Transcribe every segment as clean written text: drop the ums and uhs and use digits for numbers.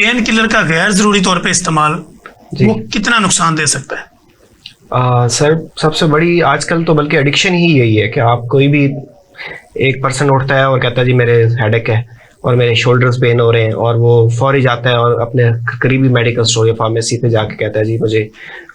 Pain killer का गैर जरूरी तौर पे इस्तेमाल वो कितना नुकसान दे सकता है? सर सबसे बड़ी आजकल तो बल्कि एडिक्शन ही यही है कि आप कोई भी एक पर्सन उठता है और कहता है जी मेरे हेडेक है और मेरे शोल्डर्स पेन हो रहे हैं, और वो फौरी जाता है और अपने करीबी मेडिकल स्टोर या फार्मेसी पे जाके कहता है जी मुझे,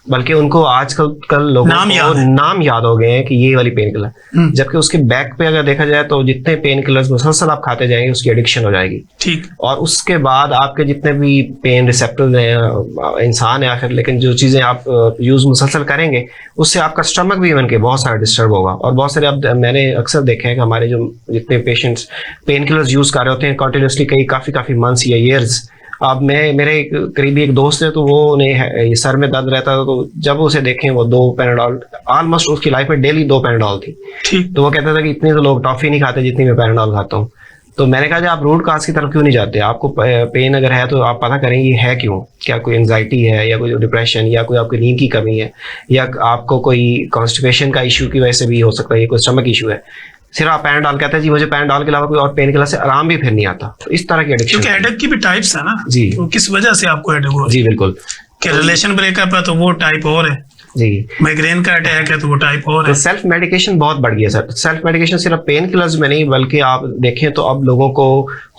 बल्कि उनको आजकल कल लोगों को नाम याद हो गए हैं कि ये वाली पेन किलर, जबकि उसके बैक पे अगर देखा जाए तो जितने पेन किलर्स मुसलसल आप खाते जाएंगे उसकी एडिक्शन हो जाएगी। ठीक। और उसके बाद आपके जितने भी पेन रिसेप्टर्स हैं, इंसान है आखिर, लेकिन जो चीज़ें आप यूज़ मुसलसल करेंगे उससे आपका स्टमक भी इवन के बहुत सारा डिस्टर्ब होगा। और बहुत सारे अब मैंने अक्सर देखे हैं कि हमारे जो जितने पेशेंट्स पेन किलर्स यूज़ कर रहे होते हैं कंटिन्यूसली काफ़ी मंथ्स या ईयर्स, अब मेरे करीबी एक दोस्त है तो वो उन्हें सर में दर्द रहता था, तो जब उसे देखें वो 2 पैराडॉल, ऑलमोस्ट उसकी लाइफ में डेली 2 पैराडॉल थी। ठीक। तो वो कहता था कि इतने तो लोग टॉफी नहीं खाते जितनी मैं पैराडॉल खाता हूँ। तो मैंने कहा आप रूट काज की तरफ क्यों नहीं जाते? आपको पेन अगर है तो आप पता करें ये है क्यों, क्या कोई एंजाइटी है या कोई डिप्रेशन या कोई आपकी नींद की कमी है या आपको कोई कॉन्स्टिपेशन का इशू की वजह से भी हो सकता है, कोई स्टमक इशू है। सिर्फ आप पैराडॉल कहते हैं जी मुझे पैराडॉल के अलावा कोई और पेन किलर से आराम भी फिर नहीं आता। तो इस तरह की एडिक्शन, क्योंकि हेडेक की भी टाइप्स है ना जी, तो किस वजह से आपको हेडेक हो रहा है? जी बिल्कुल, कि रिलेशन ब्रेकअप है तो वो टाइप और है जी, माइग्रेन का अटैक है तो वो टाइप और है। तो सेल्फ मेडिकेशन बहुत बढ़ गया सर। सेल्फ मेडिकेशन सिर्फ पेन किलर्स में नहीं बल्कि आप देखें तो अब लोगों को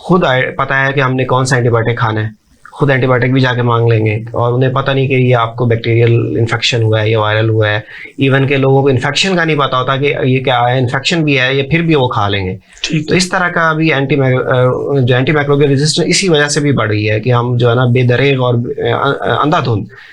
खुद पता है कि हमने कौन सा एंटीबायोटिक खाना है, खुद एंटीबायोटिक भी जाके मांग लेंगे, और उन्हें पता नहीं कि ये आपको बैक्टीरियल इन्फेक्शन हुआ है या वायरल हुआ है। इवन के लोगों को इन्फेक्शन का नहीं पता होता कि ये क्या है, इन्फेक्शन भी है, या फिर भी वो खा लेंगे। तो इस तरह का भी जो एंटीमाइक्रोबियल रेजिस्टेंस इसी वजह से भी बढ़ रही है कि हम जो है ना बेदरेग और अंधाधुंध